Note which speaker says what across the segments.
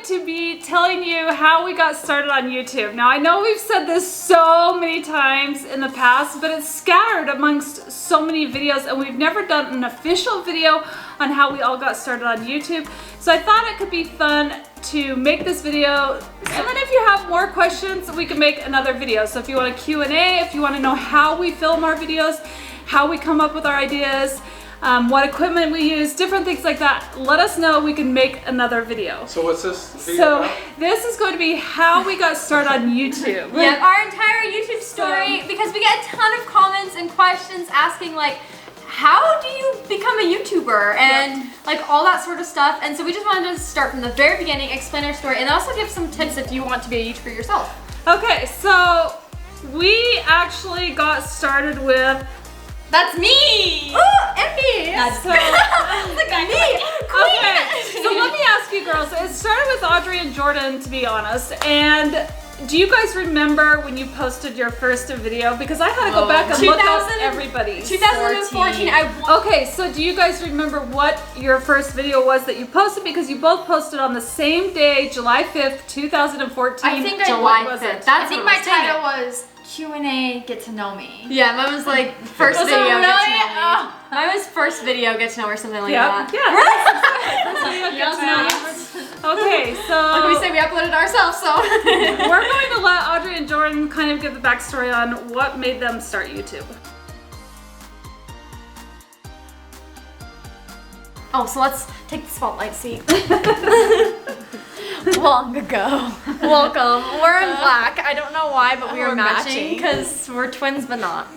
Speaker 1: going to be telling you how we got started on YouTube. Now, I know we've said this so many times in the past, but it's scattered amongst so many videos, and we've never done an official video on how we all got started on YouTube. So I thought it could be fun to make this video, and then if you have more questions, we can make another video. So if you want a Q&A, if you want to know how we film our videos, how we come up with our ideas, what equipment we use, different things like that, let us know. We can make another video.
Speaker 2: So what's this video
Speaker 1: So
Speaker 2: about?
Speaker 1: this is going to be how we got started on YouTube.
Speaker 3: Yeah, our entire YouTube story, because we get a ton of comments and questions asking like, how do you become a YouTuber and like all that sort of stuff. And so we just wanted to start from the very beginning, explain our story, and also give some tips if you want to be a YouTuber yourself.
Speaker 1: Okay, so we actually got started with...
Speaker 3: That's me!
Speaker 1: Oh,
Speaker 3: and me!
Speaker 1: So,
Speaker 3: Look at me!
Speaker 1: okay, so let me ask you girls, it started with Audrey and Jordan, to be honest, and do you guys remember when you posted your first video? Because I had to go back and look up everybody.
Speaker 3: 2014.
Speaker 1: Okay, so do you guys remember what your first video was that you posted? Because you both posted on the same day, July 5th, 2014.
Speaker 3: I think
Speaker 1: July
Speaker 3: 5th.
Speaker 4: I think my title was Q&A, Get to Know Me.
Speaker 3: Yeah, mine was like first
Speaker 1: Was it
Speaker 3: video,
Speaker 1: really?
Speaker 3: Get to Know Me. Mine was first video, Get to Know or something like that.
Speaker 1: Yeah. Okay, so
Speaker 3: Like we say, we uploaded ourselves, so.
Speaker 1: we're going to let Audrey and Jordan kind of give the backstory on what made them start YouTube.
Speaker 3: Oh, so let's take the spotlight seat.
Speaker 4: Long ago.
Speaker 3: Welcome. We're in black. I don't know why, but we
Speaker 4: We're
Speaker 3: are matching
Speaker 4: matching.
Speaker 3: because we're twins, but not.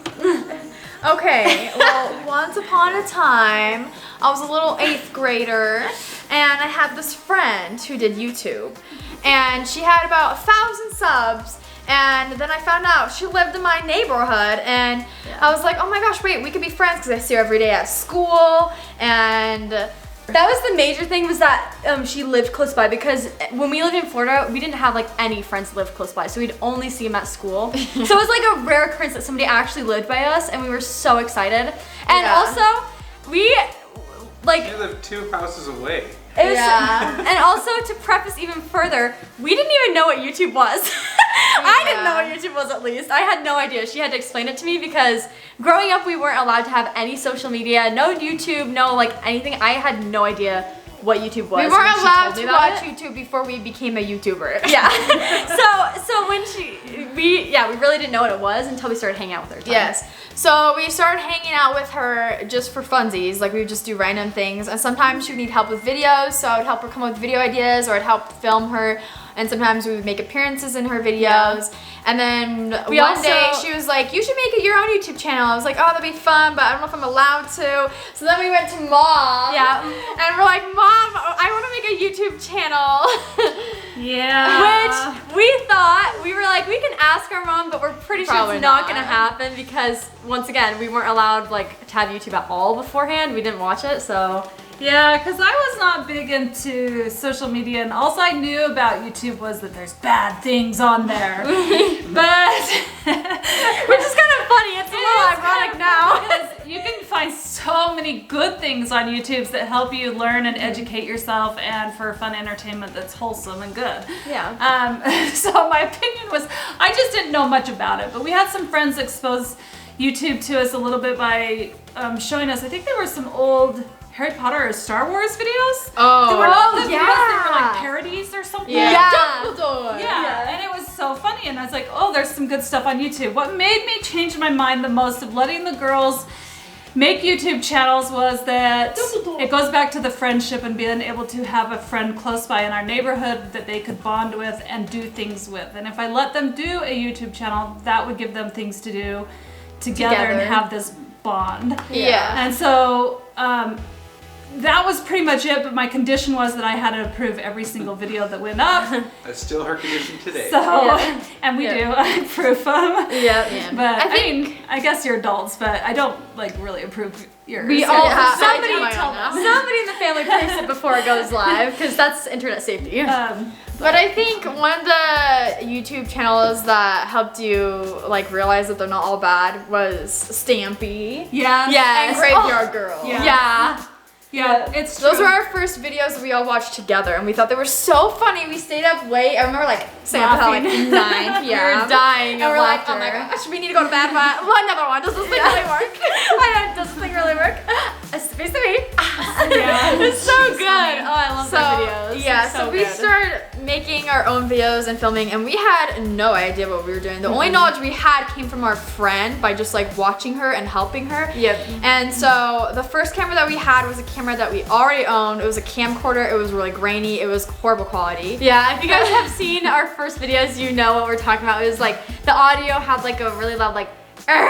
Speaker 4: Okay, well, once upon a time, I was a little 8th grader, and I had this friend who did YouTube, and she had about 1,000 subs, and then I found out she lived in my neighborhood, and I was like, oh my gosh, wait, we could be friends because I see her every day at school, and
Speaker 3: That was the major thing, was that she lived close by, because when we lived in Florida, we didn't have like any friends that lived close by, so we'd only see them at school. So it was like a rare occurrence that somebody actually lived by us, and we were so excited. And also, we like...
Speaker 2: You live 2 houses away.
Speaker 3: It was, and also, to preface even further, we didn't even know what YouTube was. I didn't know what YouTube was, at least. I had no idea. She had to explain it to me because growing up, we weren't allowed to have any social media, no YouTube, no like anything. I had no idea what YouTube was.
Speaker 4: we weren't allowed to watch
Speaker 3: it.
Speaker 4: YouTube before we became a YouTuber.
Speaker 3: Yeah. so when we really didn't know what it was until we started hanging out with her.
Speaker 4: Yes. So we started hanging out with her just for funsies. Like we would just do random things. And sometimes she would need help with videos, so I would help her come up with video ideas, or I'd help film her. And sometimes we would make appearances in her videos. And then one day she was like, you should make your own YouTube channel. I was like, oh, that'd be fun, but I don't know if I'm allowed to. So then we went to Mom.
Speaker 3: Yeah.
Speaker 4: And we're like, Mom, I want to make a YouTube channel.
Speaker 1: Yeah.
Speaker 3: Which we thought, we were like, we can ask our mom, but we're pretty sure
Speaker 4: Probably
Speaker 3: it's not
Speaker 4: not.
Speaker 3: gonna happen because, once again, we weren't allowed like to have YouTube at all beforehand. We didn't watch it, so.
Speaker 1: Yeah, because I was not big into social media, and all I knew about YouTube was that there's bad things on there. But
Speaker 3: Which is kind of funny, it's a little ironic now.
Speaker 1: Because you can find so many good things on YouTube that help you learn and educate yourself, and for fun entertainment that's wholesome and good.
Speaker 3: Yeah.
Speaker 1: So my opinion was, I just didn't know much about it, but we had some friends expose YouTube to us a little bit by showing us, I think there were some old Harry Potter or Star Wars videos.
Speaker 4: Oh.
Speaker 1: They were
Speaker 3: yeah.
Speaker 1: they were like parodies or something.
Speaker 4: Yeah.
Speaker 3: Dumbledore.
Speaker 1: Yeah, and it was so funny, and I was like, oh, there's some good stuff on YouTube. What made me change my mind the most of letting the girls make YouTube channels was that it goes back to the friendship and being able to have a friend close by in our neighborhood that they could bond with and do things with. And if I let them do a YouTube channel, that would give them things to do together. And have this bond.
Speaker 4: Yeah.
Speaker 1: And so that was pretty much it, but my condition was that I had to approve every single video that went up.
Speaker 2: That's still her condition today.
Speaker 1: So, and we do, I approve them.
Speaker 3: Yeah.
Speaker 1: But I mean, I guess you're adults, but I don't like really approve yours.
Speaker 3: We all,
Speaker 4: somebody
Speaker 3: somebody in the family proves it before it goes live, because that's internet safety.
Speaker 4: But I think one of the YouTube channels that helped you like realize that they're not all bad was Stampy.
Speaker 1: Yeah.
Speaker 3: Yes.
Speaker 4: And Graveyard Girl.
Speaker 1: Yeah.
Speaker 3: Yeah.
Speaker 1: Yeah, it's true.
Speaker 4: Those were our first videos that we all watched together, and we thought they were so funny. We stayed up late. I remember like staying up until like 9 p.m.
Speaker 3: We were dying
Speaker 4: and
Speaker 3: of
Speaker 4: we're like,
Speaker 3: laughter.
Speaker 4: oh my gosh, we need to go to bed. But another one. Does this thing really work? I know, does this thing really work? It's supposed to be.
Speaker 1: Yeah.
Speaker 3: It's so good. Oh, I love
Speaker 4: So
Speaker 3: their videos.
Speaker 4: yeah,
Speaker 3: It's
Speaker 4: so we
Speaker 3: good.
Speaker 4: started making our own videos and filming, and we had no idea what we were doing. The only knowledge we had came from our friend by just like watching her and helping her.
Speaker 3: Yep.
Speaker 4: And so the first camera that we had was a camera that we already owned. It was a camcorder. It was really grainy. It was horrible quality.
Speaker 3: Yeah, if you guys have seen our first videos, you know what we're talking about. It was like the audio had like a really loud like along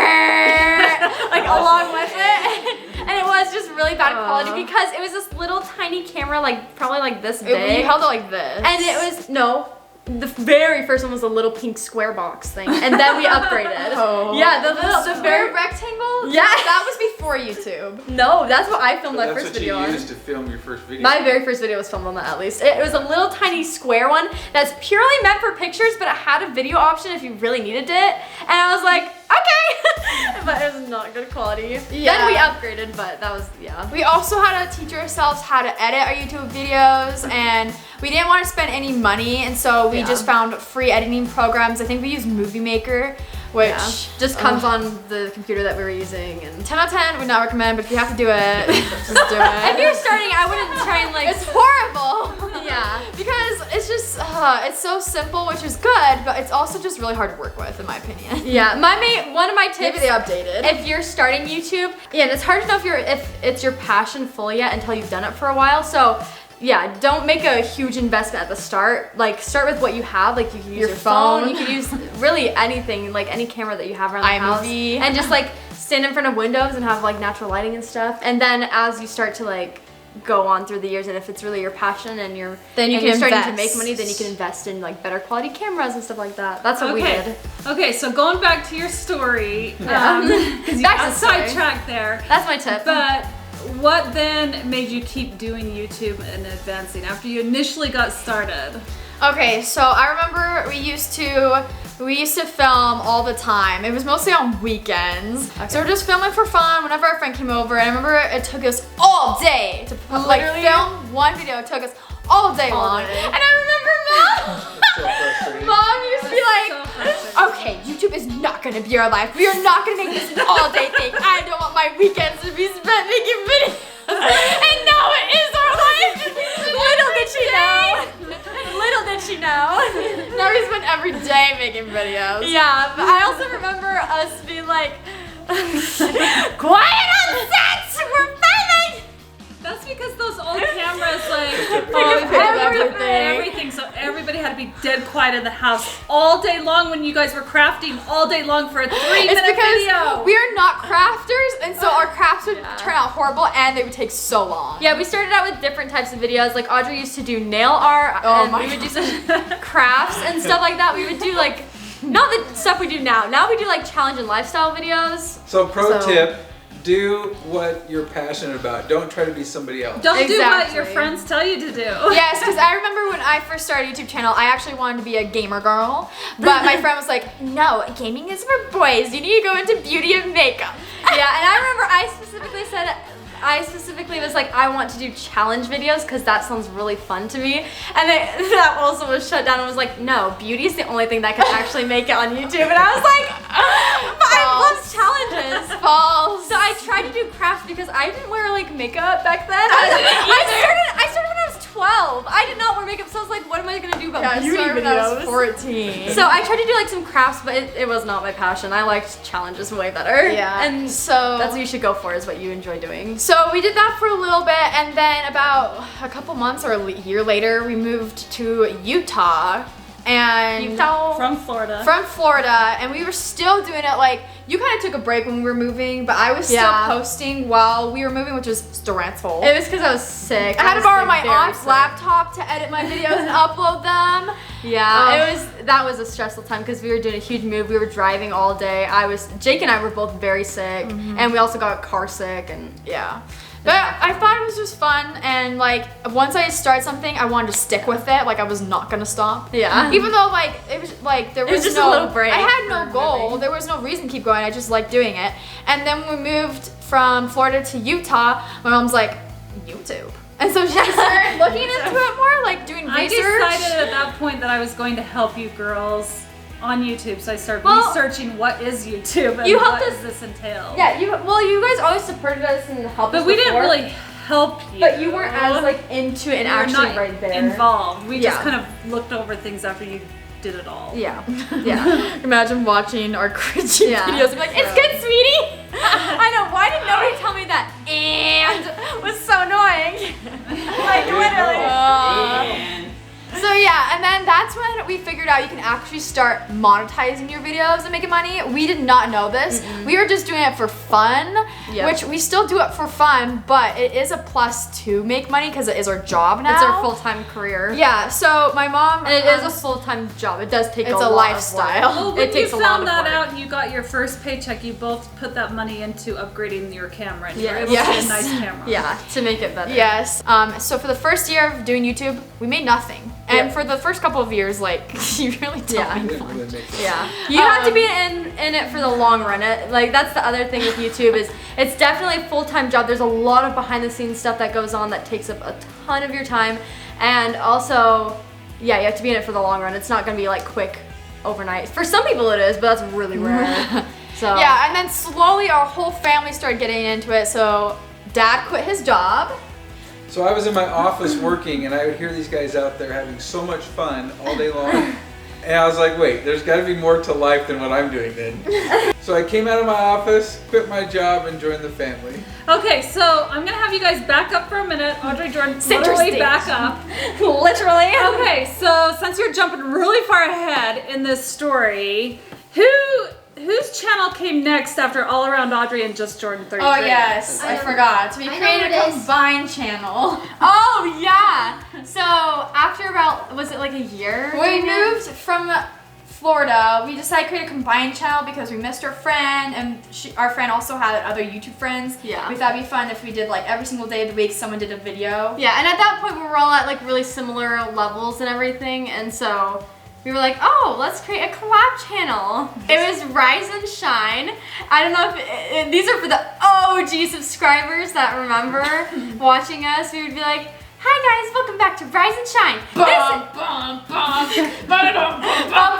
Speaker 3: with it. And it was just really bad quality because it was this little tiny camera, like probably like this big.
Speaker 4: You held it like this.
Speaker 3: And it was, no, the very first one was a little pink square box thing. And then we upgraded.
Speaker 4: Oh.
Speaker 3: Yeah, the
Speaker 4: square
Speaker 3: very,
Speaker 4: rectangle?
Speaker 3: Yeah.
Speaker 4: That was before YouTube.
Speaker 3: no, that's what I filmed my
Speaker 2: That's
Speaker 3: first
Speaker 2: what
Speaker 3: video
Speaker 2: you
Speaker 3: on.
Speaker 2: used to film your first video.
Speaker 3: My very first video was filmed on that at least. It was a little tiny square one that's purely meant for pictures, but it had a video option if you really needed it. And I was like, okay, but it was not good quality.
Speaker 4: Yeah.
Speaker 3: Then we upgraded, but that was, yeah.
Speaker 4: We also had to teach ourselves how to edit our YouTube videos, and we didn't want to spend any money, and so we just found free editing programs. I think we used Movie Maker, which
Speaker 3: just comes on the computer that we were using. And
Speaker 4: 10 out of 10 would not recommend, but if you have to do it, just do it.
Speaker 3: if you're starting, I wouldn't try and like.
Speaker 4: It's horrible.
Speaker 3: Yeah.
Speaker 4: Because it's just, it's so simple, which is good, but it's also just really hard to work with, in my opinion.
Speaker 3: Yeah, one of my tips.
Speaker 4: Maybe they updated.
Speaker 3: If you're starting YouTube, yeah, and it's hard to know if it's your passion fully yet until you've done it for a while. So yeah, don't make a huge investment at the start. Like start with what you have. Like you can use your phone. You can use really anything, like any camera that you have around the house,
Speaker 4: iMovie.
Speaker 3: and just like stand in front of windows and have like natural lighting and stuff. And then as you start to like go on through the years, and if it's really your passion and you're
Speaker 4: Then you
Speaker 3: you're
Speaker 4: can
Speaker 3: starting to
Speaker 4: invest.
Speaker 3: make money, then you can invest in like better quality cameras and stuff like that. That's what we did.
Speaker 1: Okay, so going back to your story,
Speaker 3: Yeah.
Speaker 1: because you
Speaker 3: Back
Speaker 1: got
Speaker 3: to the story.
Speaker 1: sidetracked there.
Speaker 3: That's my tip.
Speaker 1: But what then made you keep doing YouTube and advancing after you initially got started?
Speaker 4: Okay, so I remember we used to film all the time. It was mostly on weekends. So we're just filming for fun whenever our friend came over. And I remember it took us all day to
Speaker 3: Literally?
Speaker 4: film one video. It took us all day long.
Speaker 3: day.
Speaker 4: And I remember
Speaker 2: So frustrating.
Speaker 4: Mom used to be like,
Speaker 1: So frustrating.
Speaker 4: okay, YouTube is not gonna be our life. We are not gonna make this an all day thing. I don't want my weekends to be spent making videos. And now it is our life.
Speaker 3: Little did she know. Little did she know.
Speaker 4: Now we spend every day making videos.
Speaker 3: Yeah, but I also remember us being like, quiet on set, we're filming.
Speaker 1: That's because those old cameras, like, everything. So everybody had to be dead quiet in the house all day long when you guys were crafting all day long for a 3-minute
Speaker 4: It's because
Speaker 1: video.
Speaker 4: we are not crafters, and so our crafts would turn out horrible, and they would take so long.
Speaker 3: Yeah, we started out with different types of videos. Like Audrey used to do nail art,
Speaker 4: Oh
Speaker 3: and
Speaker 4: my
Speaker 3: we would do some crafts and stuff like that. We would do like, not the stuff we do now. Now we do like challenge and lifestyle videos.
Speaker 2: So pro
Speaker 3: So-
Speaker 2: tip, do what you're passionate about. Don't try to be somebody else.
Speaker 1: Don't do what
Speaker 4: Exactly.
Speaker 1: your friends tell you to do.
Speaker 4: Yes, because I remember when I first started a YouTube channel, I actually wanted to be a gamer girl, but my friend was like, no, gaming is for boys. You need to go into beauty and makeup.
Speaker 3: Yeah, and I remember I specifically was like, I want to do challenge videos because that sounds really fun to me. And then that also was shut down and was like, no, beauty is the only thing that can actually make it on YouTube. And I was like, but I love challenges.
Speaker 4: False.
Speaker 3: So I tried to do crafts because I didn't wear like makeup back then. I started when I was 12. I did not wear makeup, so I was like, what am I gonna do about
Speaker 4: I
Speaker 3: beauty
Speaker 4: started when I was
Speaker 3: videos?
Speaker 4: 14.
Speaker 3: So I tried to do like some crafts, but it was not my passion. I liked challenges way better.
Speaker 4: Yeah.
Speaker 3: And
Speaker 4: so
Speaker 3: that's what you should go for, is what you enjoy doing.
Speaker 4: So we did that for a little bit, and then about a couple months or a year later, we moved to Utah. And
Speaker 1: From Florida.
Speaker 4: from Florida, and we were still doing it. Like, you kind of took a break when we were moving, but I was still
Speaker 3: Yeah.
Speaker 4: posting while we were moving, which was stressful.
Speaker 3: It was because I was sick.
Speaker 4: I had to
Speaker 3: was,
Speaker 4: borrow
Speaker 3: like,
Speaker 4: my
Speaker 3: very
Speaker 4: aunt's
Speaker 3: sick.
Speaker 4: laptop to edit my videos and upload them.
Speaker 3: Yeah, that was a stressful time because we were doing a huge move. We were driving all day. Jake and I were both very sick, and we also got car sick, and
Speaker 4: Yeah. But I thought it was just fun, and like once I start something, I wanted to stick with it. Like I was not gonna stop.
Speaker 3: Yeah.
Speaker 4: Even though like it was like there was
Speaker 3: just
Speaker 4: no
Speaker 3: a little break
Speaker 4: I had no
Speaker 3: for
Speaker 4: goal.
Speaker 3: moving.
Speaker 4: There was no reason to keep going. I just liked doing it. And then when we moved from Florida to Utah, my mom's like, YouTube. And so she started looking into it more, like doing
Speaker 1: I
Speaker 4: research.
Speaker 1: decided at that point that I was going to help you girls on YouTube, so I started researching what is YouTube and what does this entail.
Speaker 3: Yeah, you guys always supported us and helped us
Speaker 1: But we didn't
Speaker 3: before,
Speaker 1: really help you.
Speaker 3: But you weren't as like into it and
Speaker 1: We were
Speaker 3: actually
Speaker 1: not
Speaker 3: right there.
Speaker 1: involved. We just
Speaker 3: Yeah.
Speaker 1: kind of looked over things after you did it all.
Speaker 3: Yeah. Yeah.
Speaker 4: Imagine watching our cringy
Speaker 3: Yeah.
Speaker 4: videos and be like, it's good, sweetie.
Speaker 3: I know, why did nobody tell me that? And was so annoying. Like literally.
Speaker 4: So yeah, and then that's when we figured out you can actually start monetizing your videos and making money. We did not know this. We were just doing it for fun, which we still do it for fun, but it is a plus to make money because it is our job now.
Speaker 3: It's our full-time career.
Speaker 4: Yeah, so my mom...
Speaker 3: And it is a full-time job. It does take
Speaker 4: It's
Speaker 3: a
Speaker 4: a
Speaker 3: lot
Speaker 4: lifestyle.
Speaker 3: of
Speaker 1: Well,
Speaker 3: work.
Speaker 1: when
Speaker 3: It takes
Speaker 1: you
Speaker 3: a lot
Speaker 1: found
Speaker 3: of
Speaker 1: that
Speaker 3: work.
Speaker 1: out and you got your first paycheck, you both put that money into upgrading your camera. And you were
Speaker 3: Yes.
Speaker 1: able to get
Speaker 4: Yes.
Speaker 1: a nice camera.
Speaker 3: Yeah, to make it better.
Speaker 4: Yes. So for the first year of doing YouTube, we made nothing. And for the first couple of years, like, you really don't
Speaker 3: Yeah.
Speaker 2: It
Speaker 4: make
Speaker 2: didn't
Speaker 4: fun.
Speaker 2: really make sense.
Speaker 3: Yeah, you have to be in it for the long run. Like that's the other thing with YouTube is it's definitely a full-time job. There's a lot of behind-the-scenes stuff that goes on that takes up a ton of your time, and also, yeah, you have to be in it for the long run. It's not gonna be like quick overnight. For some people it is, but that's really rare. So
Speaker 4: Yeah, and then slowly our whole family started getting into it. So Dad quit his job.
Speaker 2: So I was in my office working, and I would hear these guys out there having so much fun all day long. And I was like, wait, there's got to be more to life than what I'm doing then. So I came out of my office, quit my job, and joined the family.
Speaker 1: Okay, so I'm gonna have you guys back up for a minute. Audrey, Jordan,
Speaker 3: Center
Speaker 1: literally
Speaker 3: stage.
Speaker 1: back up.
Speaker 3: literally.
Speaker 1: Okay, so since you're jumping really far ahead in this story, whose channel came next after All Around Audrey and Just Jordan 33?
Speaker 4: Oh yes, I forgot. So we
Speaker 5: I know
Speaker 4: created
Speaker 5: what
Speaker 4: a
Speaker 5: it is.
Speaker 4: combined channel.
Speaker 3: Oh yeah. So after about was it like a year?
Speaker 4: We moved from Florida. We decided to create a combined channel because we missed our friend, and our friend also had other YouTube friends.
Speaker 3: Yeah.
Speaker 4: We thought it'd be fun if we did like every single day of the week someone did a video.
Speaker 3: Yeah, and at that point we were all at like really similar levels and everything, and so we were like, oh, let's create a collab channel. It was Rise and Shine. I don't know if these are for the OG subscribers that remember watching us. We would be like, hi guys, welcome back to Rise and Shine.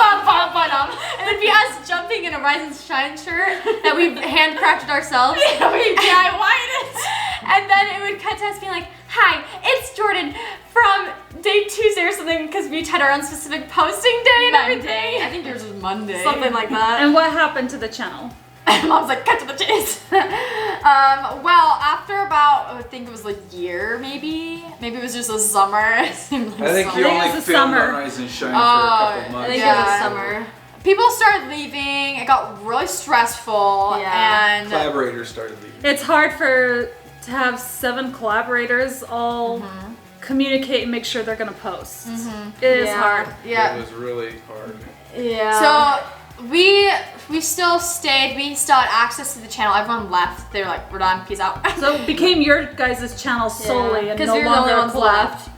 Speaker 3: And it'd be us jumping in a Rise and Shine shirt that we handcrafted ourselves.
Speaker 4: Yeah, we DIY'd it.
Speaker 3: And then it would cut to us being like, hi, it's Jordan from day Tuesday or something, because we each had our own specific posting day and everything.
Speaker 4: I think yours was Monday.
Speaker 3: Something like that.
Speaker 1: And what happened to the channel?
Speaker 4: Mom's like, cut to the chase. Well, after about, I think it was like a year, maybe it was just a summer.
Speaker 2: I think
Speaker 1: I
Speaker 2: you
Speaker 1: think it
Speaker 2: only
Speaker 1: was a
Speaker 2: filmed
Speaker 1: summer.
Speaker 2: on Rise and Shine for a couple
Speaker 3: I
Speaker 2: months.
Speaker 3: think
Speaker 4: Yeah.
Speaker 3: it was summer.
Speaker 4: People started leaving. It got really stressful,
Speaker 3: Yeah.
Speaker 4: and
Speaker 2: Collaborators started leaving.
Speaker 1: It's hard to have 7 collaborators all communicate and make sure they're gonna post. It is
Speaker 3: Yeah.
Speaker 1: hard.
Speaker 2: It was really hard.
Speaker 3: Yeah.
Speaker 4: So we still stayed. We still had access to the channel. Everyone left. They were like, "We're done. Peace out."
Speaker 1: So it became your guys' channel solely and
Speaker 3: because
Speaker 1: no
Speaker 3: we were the only
Speaker 1: longer
Speaker 3: ones
Speaker 1: a collab.
Speaker 3: left.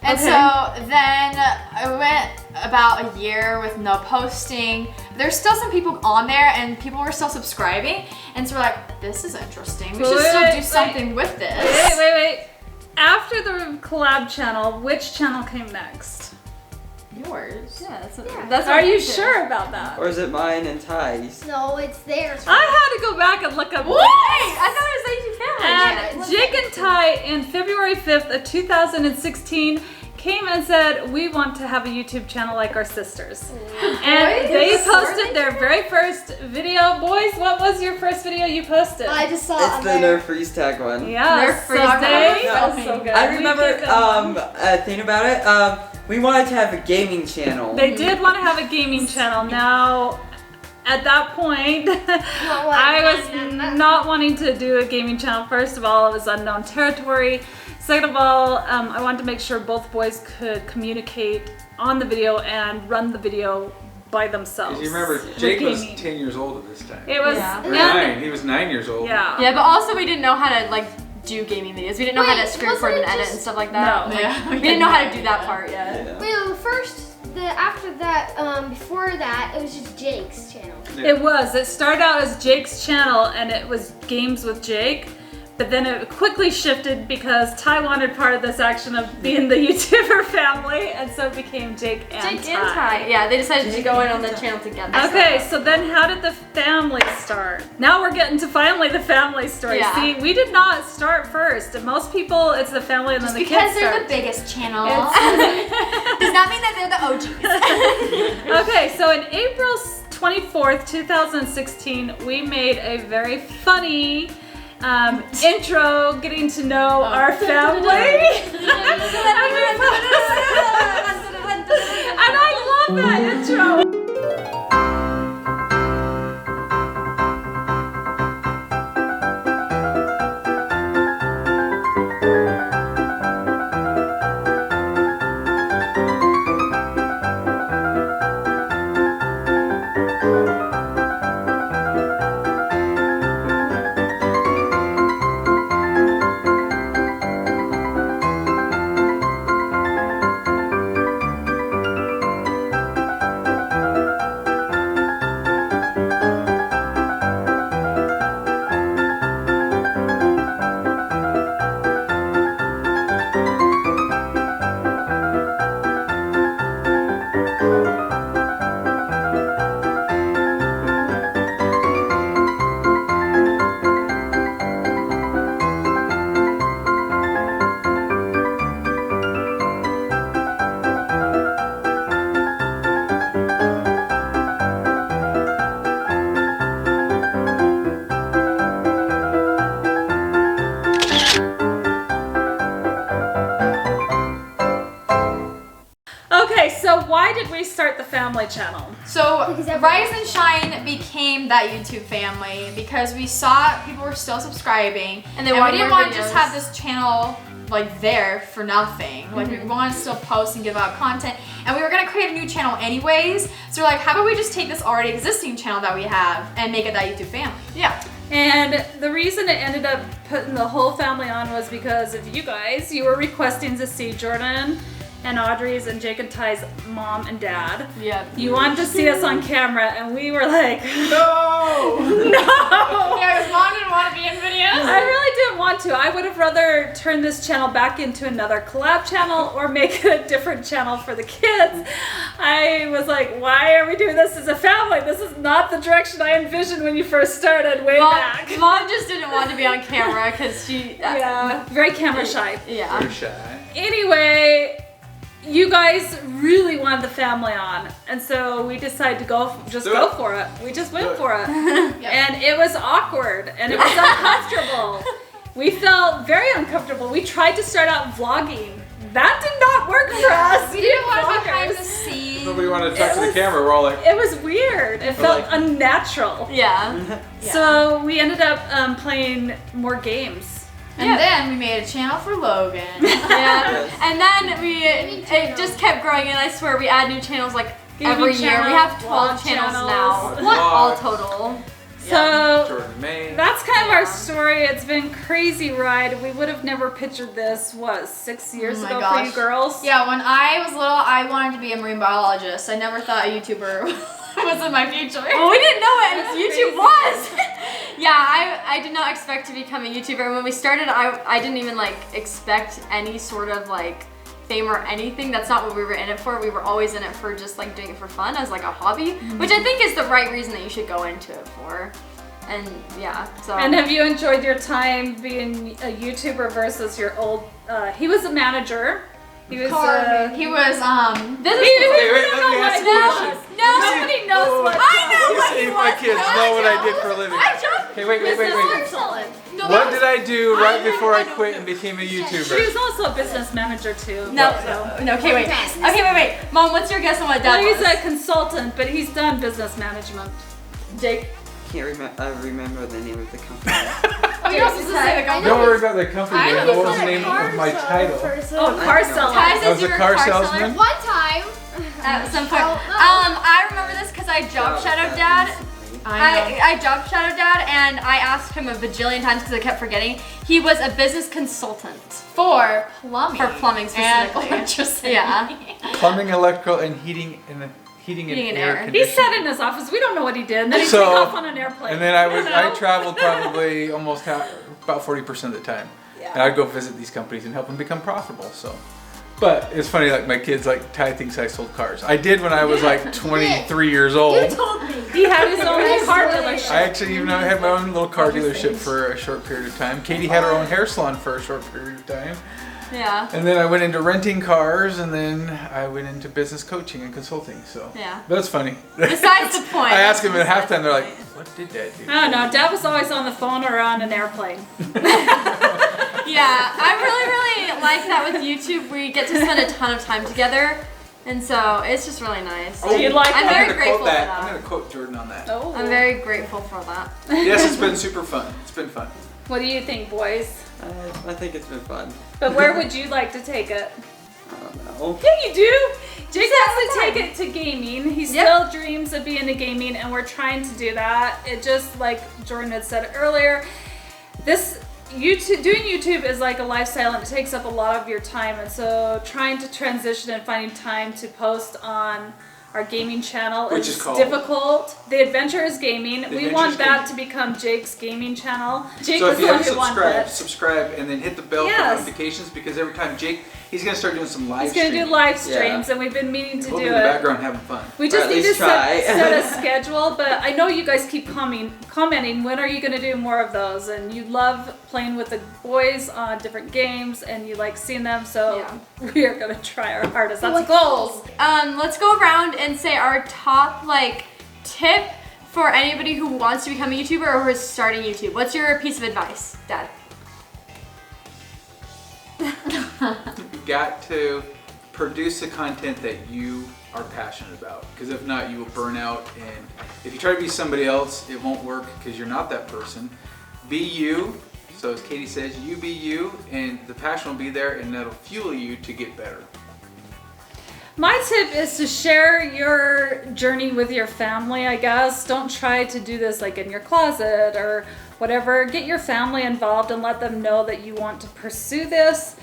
Speaker 4: And
Speaker 1: Okay.
Speaker 4: so then I went about a year with no posting. There's still some people on there, and people were still subscribing. And so we're like, "This is interesting. We should still do something with this."
Speaker 1: Wait. After the collab channel, which channel came next?
Speaker 4: Yours.
Speaker 3: Yeah, that's
Speaker 1: Are
Speaker 3: what
Speaker 1: you
Speaker 3: we did.
Speaker 1: sure about that?
Speaker 5: Or is it mine and Ty's? No, it's theirs.
Speaker 1: I had to go back and look up.
Speaker 3: Wait, I thought it was YouTube family.
Speaker 1: And Jake and Ty in February 5th of 2016 came and said, we want to have a YouTube channel like our sisters. And they posted their very first video. Boys, what was your first video you posted?
Speaker 5: I just saw
Speaker 2: Oh,
Speaker 5: it It's on
Speaker 2: uh,
Speaker 5: there. the Nerf freeze tag one.
Speaker 1: Yeah,
Speaker 3: Their
Speaker 1: so
Speaker 3: first
Speaker 1: they
Speaker 3: video.
Speaker 1: felt so good.
Speaker 5: I
Speaker 1: We
Speaker 5: remember
Speaker 1: gave them
Speaker 5: a thing about it. We wanted to have a gaming channel.
Speaker 1: They did want to have a gaming channel. Now, at that point, I was not wanting to do a gaming channel. First of all, it was unknown territory. Second of all, I wanted to make sure both boys could communicate on the video and run the video by themselves.
Speaker 2: Because you remember,
Speaker 1: with
Speaker 2: Jake was
Speaker 1: gaming.
Speaker 2: 10 years old at this time.
Speaker 1: It was,
Speaker 3: Yeah.
Speaker 2: Or
Speaker 1: and-
Speaker 2: 9. He was 9 years old.
Speaker 1: yeah.
Speaker 3: Yeah, but also we didn't know how to like do gaming videos. We didn't know how to
Speaker 5: Wait,
Speaker 3: screen record
Speaker 5: wasn't
Speaker 3: and
Speaker 5: it
Speaker 3: edit
Speaker 5: just-
Speaker 3: and stuff like that.
Speaker 1: No.
Speaker 3: Like,
Speaker 4: Yeah,
Speaker 3: we didn't know how to do that part yet.
Speaker 5: Wait, no, after that, before that, it was just Jake's channel.
Speaker 1: It was. It started out as Jake's channel and it was games with Jake. But then it quickly shifted because Ty wanted part of this action of being the YouTuber family, and so it became Jake and Ty.
Speaker 3: Yeah, they decided to go in on the channel together.
Speaker 1: Okay, so then how did the family start? Now we're getting to finally the family story.
Speaker 3: Yeah.
Speaker 1: See, we did not start first. And most people, it's the family and then the kids
Speaker 4: Because they're
Speaker 1: start.
Speaker 4: the biggest channel. Does not mean that they're the OGs.
Speaker 1: Okay, so in April 24th, 2016, we made a very funny intro getting to know our family. And I love that intro. Okay, so why did we start the family channel?
Speaker 3: So Rise and Shine became that YouTube family because we saw people were still subscribing, and
Speaker 4: they
Speaker 3: we
Speaker 4: wanted
Speaker 3: didn't
Speaker 4: more
Speaker 3: want to just
Speaker 4: videos.
Speaker 3: have this channel like there for nothing. Like we wanted to still post and give out content, and we were gonna create a new channel anyways. So we're like, how about we just take this already existing channel that we have and make it that YouTube family? Yeah.
Speaker 1: And the reason it ended up putting the whole family on was because of you guys. You were requesting to see Jordan and Audrey's and Jake and Ty's mom and dad.
Speaker 3: Yeah.
Speaker 1: You wanted to see us on camera, and we were like,
Speaker 2: No!
Speaker 1: no!
Speaker 3: Yeah, because mom didn't want to be in videos.
Speaker 1: I really didn't want to. I would have rather turned this channel back into another collab channel or make it a different channel for the kids. I was like, why are we doing this as a family? This is not the direction I envisioned when you first started way back.
Speaker 3: Mom just didn't want to be on camera because she.
Speaker 1: Yeah, very camera shy.
Speaker 3: Yeah.
Speaker 2: Very shy.
Speaker 1: Anyway, you guys really wanted the family on, and so we decided to go for it. We just went for it. And it was awkward and it was uncomfortable. We felt very uncomfortable. We tried to start out vlogging. That did not work for us.
Speaker 4: We didn't want to be behind
Speaker 1: Vloggers.
Speaker 4: the scenes.
Speaker 2: Nobody wanted to talk to the camera. We're all like,
Speaker 1: It was weird. It felt
Speaker 2: like-
Speaker 1: unnatural.
Speaker 3: Yeah.
Speaker 1: So we ended up playing more games.
Speaker 3: And then we made a channel for Logan. Yeah. And then it just kept growing, and I swear we add new channels like every year.
Speaker 1: channel,
Speaker 3: We have 12
Speaker 1: vlog
Speaker 3: channels
Speaker 1: channels.
Speaker 3: now.
Speaker 2: What?
Speaker 3: All total.
Speaker 1: So
Speaker 2: Jordan May.
Speaker 1: that's kind of our story. It's been a crazy ride. We would have never pictured this, 6 years
Speaker 3: Oh my
Speaker 1: ago for
Speaker 3: gosh.
Speaker 1: you girls?
Speaker 3: Yeah, when I was little, I wanted to be a marine biologist. I never thought a YouTuber was in my future. Well, we didn't know it, and YouTube was. Yeah, I did not expect to become a YouTuber. When we started, I didn't even like expect any sort of like fame or anything. That's not what we were in it for. We were always in it for just like doing it for fun as like a hobby, which I think is the right reason that you should go into it for. And yeah, so.
Speaker 1: And have you enjoyed your time being a YouTuber versus your old, he was a manager. He was,
Speaker 3: he was, this is.
Speaker 2: Wait, let me ask you a question.
Speaker 1: Nobody knows what.
Speaker 2: Let me see if my kids know what I did for a living. Okay, wait. What did I do right before I quit and became a
Speaker 1: She
Speaker 2: YouTuber?
Speaker 1: was also a business manager too.
Speaker 3: No, okay, wait. Okay, wait. Mom, what's your guess on what Dad
Speaker 1: Well, he's
Speaker 3: was?
Speaker 1: a consultant, but he's done business management.
Speaker 3: Jake.
Speaker 6: Can't remember the name of the company.
Speaker 3: Oh, you're supposed to say the company.
Speaker 2: Don't worry about the company.
Speaker 5: I
Speaker 2: name.
Speaker 5: know
Speaker 2: What was
Speaker 5: he's
Speaker 2: the
Speaker 5: not a
Speaker 2: name
Speaker 5: car
Speaker 2: of my title?
Speaker 5: person.
Speaker 1: Oh, car seller.
Speaker 3: Ty says
Speaker 2: I was
Speaker 3: you
Speaker 2: a
Speaker 3: were
Speaker 2: car
Speaker 3: seller
Speaker 2: salesman.
Speaker 5: One time.
Speaker 3: At some point.
Speaker 5: Oh, no.
Speaker 3: I remember this because I job shadowed Dad. I job shadowed Dad, and I asked him a bajillion times because I kept forgetting. He was a business consultant
Speaker 4: For plumbing.
Speaker 3: for plumbing
Speaker 4: And
Speaker 3: specifically.
Speaker 4: electricity.
Speaker 3: Yeah.
Speaker 2: Plumbing, electrical, and heating heating and
Speaker 3: Heating and
Speaker 2: air
Speaker 3: air.
Speaker 2: conditioning.
Speaker 1: He sat in his office. We don't know what he did. And then he
Speaker 2: So-
Speaker 1: took off on an airplane.
Speaker 2: And then I
Speaker 1: You know?
Speaker 2: traveled probably almost about 40% of the time.
Speaker 1: Yeah.
Speaker 2: And I'd go visit these companies and help them become profitable. So, but it's funny, like my kids, like Ty thinks I sold cars. I did when I was like 23 years old.
Speaker 5: told me.
Speaker 1: He had his own car dealership.
Speaker 2: I actually even had my own little car dealership for a short period of time. Katie had her own hair salon for a short period of time.
Speaker 3: Yeah.
Speaker 2: And then I went into renting cars, and then I went into business coaching and consulting. So
Speaker 3: Yeah.
Speaker 2: but it's funny.
Speaker 3: Besides the point.
Speaker 2: I asked them at halftime. They're like, "What did Dad do?"
Speaker 1: I don't know. Dad was always on the phone or on an airplane.
Speaker 3: Yeah, I really like that with YouTube. We get to spend a ton of time together, and so it's just really nice.
Speaker 1: Do you like
Speaker 3: I'm
Speaker 1: that?
Speaker 3: very
Speaker 2: gonna
Speaker 3: grateful
Speaker 2: quote
Speaker 3: for
Speaker 2: that.
Speaker 3: that.
Speaker 2: I'm gonna quote Jordan on that.
Speaker 1: Oh.
Speaker 3: I'm very grateful for that.
Speaker 2: Yes, it's been super fun. It's been fun.
Speaker 1: What do you think, boys?
Speaker 6: I think it's been fun.
Speaker 1: But where would you like to take it?
Speaker 6: I don't know.
Speaker 1: Yeah, you do. Jake
Speaker 3: Say
Speaker 1: has to
Speaker 3: all the
Speaker 1: take it to gaming. He
Speaker 3: Yep.
Speaker 1: still dreams of being in gaming, and we're trying to do that. It just like Jordan had said earlier, this doing YouTube is like a lifestyle, and it takes up a lot of your time. And so trying to transition and finding time to post on our gaming channel
Speaker 2: Which is called?
Speaker 1: difficult. The Adventurous Gaming. We
Speaker 2: Adventurous
Speaker 1: want that
Speaker 2: Gaming.
Speaker 1: to become Jake's gaming channel. Jake
Speaker 2: So
Speaker 1: was
Speaker 2: if you
Speaker 1: the one
Speaker 2: haven't
Speaker 1: who wanted it.
Speaker 2: subscribe, and then hit the bell
Speaker 1: Yes.
Speaker 2: for notifications, because every time he's gonna start doing some live
Speaker 1: He's gonna do
Speaker 2: streaming.
Speaker 1: live streams, and we've been meaning to
Speaker 2: We'll
Speaker 1: do
Speaker 2: be in
Speaker 1: it.
Speaker 2: the background having fun.
Speaker 1: We
Speaker 6: Or
Speaker 1: just
Speaker 6: at
Speaker 1: need to
Speaker 6: least try.
Speaker 1: set a schedule, but I know you guys keep commenting, when are you going to do more of those? And you love playing with the boys on different games, and you like seeing them, so we are going to try our hardest. That's goals.
Speaker 3: Let's go around and say our top tip for anybody who wants to become a YouTuber or who is starting YouTube. What's your piece of advice, Dad?
Speaker 2: You've got to produce the content that you are passionate about, because if not, you will burn out. And if you try to be somebody else, it won't work, because you're not that person. Be you. So as Katie says, you be you, and the passion will be there, and that'll fuel you to get better.
Speaker 1: My tip is to share your journey with your family, I guess. Don't try to do this like in your closet or whatever. Get your family involved and let them know that you want to pursue this.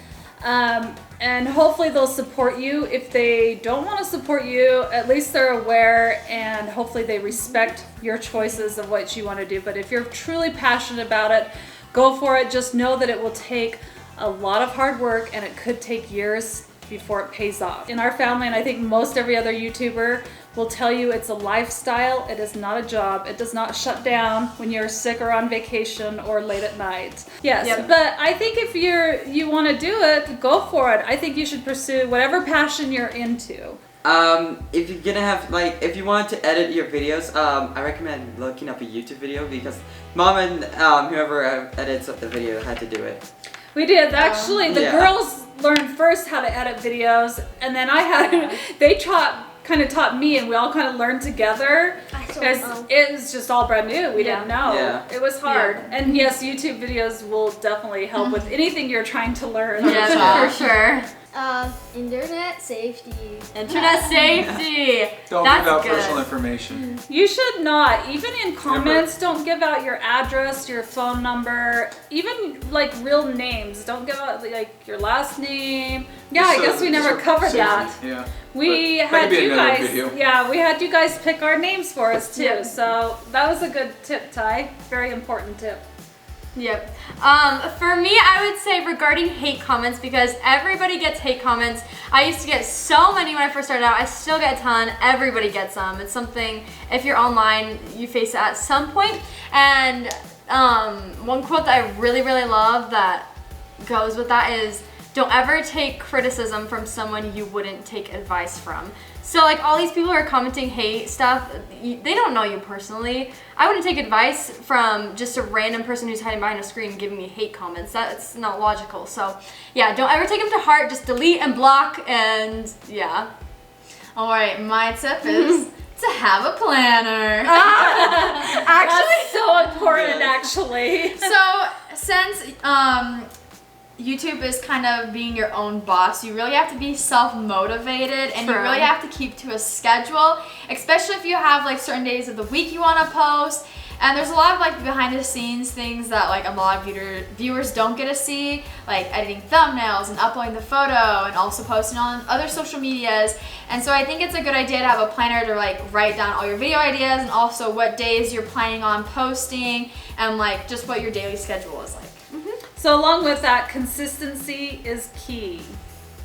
Speaker 1: And hopefully they'll support you. If they don't want to support you, at least they're aware, and hopefully they respect your choices of what you want to do. But if you're truly passionate about it, go for it. Just know that it will take a lot of hard work, and it could take years before it pays off. In our family, and I think most every other YouTuber will tell you, it's a lifestyle. It is not a job. It does not shut down when you're sick or on vacation or late at night. Yes,
Speaker 3: Yep.
Speaker 1: but I think if you want to do it, go for it. I think you should pursue whatever passion you're into.
Speaker 6: If you're gonna have if you want to edit your videos, I recommend looking up a YouTube video, because Mom and whoever edits up the video had to do it.
Speaker 1: We did. Actually, the
Speaker 6: Yeah.
Speaker 1: girls learned first how to edit videos, and then they kind of taught me, and we all kind of learned together.
Speaker 5: I still
Speaker 1: Because
Speaker 5: know.
Speaker 1: it was just all brand new. We didn't know.
Speaker 6: Yeah.
Speaker 1: It was hard. And yes, YouTube videos will definitely help with anything you're trying to learn.
Speaker 3: Yeah, for sure.
Speaker 5: Internet safety.
Speaker 3: Internet safety.
Speaker 2: Don't
Speaker 3: That's
Speaker 2: give out
Speaker 3: good.
Speaker 2: personal information.
Speaker 1: You should not. Even in comments, don't give out your address, your phone number, even like real names. Don't give out like your last name. Yeah, I
Speaker 2: So-
Speaker 1: guess we never
Speaker 2: so
Speaker 1: covered
Speaker 2: safety,
Speaker 1: that.
Speaker 2: Yeah.
Speaker 1: We
Speaker 2: But that
Speaker 1: had
Speaker 2: could be
Speaker 1: you
Speaker 2: another
Speaker 1: guys.
Speaker 2: video.
Speaker 1: Yeah, we had you guys pick our names for us too.
Speaker 3: Yep.
Speaker 1: So that was a good tip, Ty. Very important tip.
Speaker 3: Yep. For me, I would say regarding hate comments, because everybody gets hate comments. I used to get so many when I first started out. I still get a ton. Everybody gets them. It's something, if you're online, you face it at some point. And one quote that I really, really love that goes with that is, don't ever take criticism from someone you wouldn't take advice from. So like all these people who are commenting hate stuff, they don't know you personally. I wouldn't take advice from just a random person who's hiding behind a screen giving me hate comments. That's not logical. So yeah, don't ever take them to heart. Just delete and block, and yeah.
Speaker 4: All right, my tip is to have a planner.
Speaker 1: That's so important, actually.
Speaker 4: So since YouTube is kind of being your own boss, you really have to be self-motivated, and you
Speaker 3: True.
Speaker 4: really have to keep to a schedule, especially if you have like certain days of the week you want to post. And there's a lot of like behind the scenes things that like a lot of viewers don't get to see, like editing thumbnails and uploading the photo and also posting on other social medias. And so I think it's a good idea to have a planner to like write down all your video ideas and also what days you're planning on posting and like just what your daily schedule is like.
Speaker 1: So along with that, consistency is key.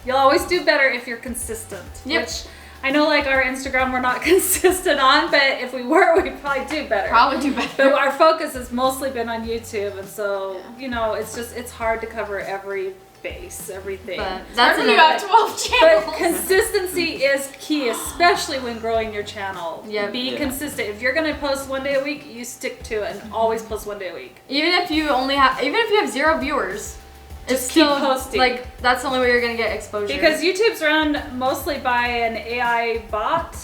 Speaker 1: You'll always do better if you're consistent.
Speaker 4: Yep.
Speaker 1: Which I know like our Instagram we're not consistent on, but if we were, we'd probably do better.
Speaker 4: Probably do better.
Speaker 1: But our focus has mostly been on YouTube, and so, you know, it's hard to cover every base, everything.
Speaker 4: But that's when you have 12 channels.
Speaker 1: But consistency is key, especially when growing your channel.
Speaker 4: Yeah.
Speaker 1: Be consistent. If you're gonna post 1 day a week, you stick to it and always post 1 day a week.
Speaker 4: Even if you have 0 viewers,
Speaker 1: Just
Speaker 4: it's
Speaker 1: keep
Speaker 4: still,
Speaker 1: posting.
Speaker 4: Like that's the only way you're gonna get exposure.
Speaker 1: Because YouTube's run mostly by an AI bot,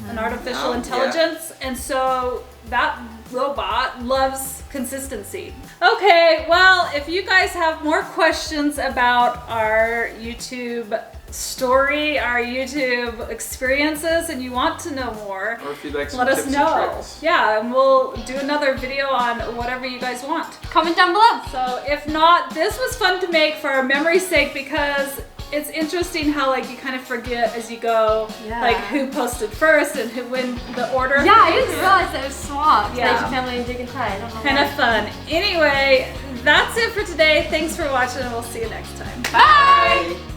Speaker 1: an artificial intelligence, and so that robot loves consistency. Okay, well, if you guys have more questions about our YouTube story, our YouTube experiences, and you want to know more,
Speaker 2: Or if you'd like some
Speaker 1: let us
Speaker 2: tips and
Speaker 1: know.
Speaker 2: tricks.
Speaker 1: Yeah, and we'll do another video on whatever you guys want.
Speaker 4: comment down below.
Speaker 1: So if not, this was fun to make for our memory's sake because it's interesting how like you kind of forget as you go, like who posted first and who when the order.
Speaker 4: Yeah, I didn't realize that it was swapped.
Speaker 1: Yeah.
Speaker 4: Asian family and Dick and Ty. I don't know.
Speaker 1: Kind of fun. Anyway, that's it for today. Thanks for watching and we'll see you next time.
Speaker 4: Bye.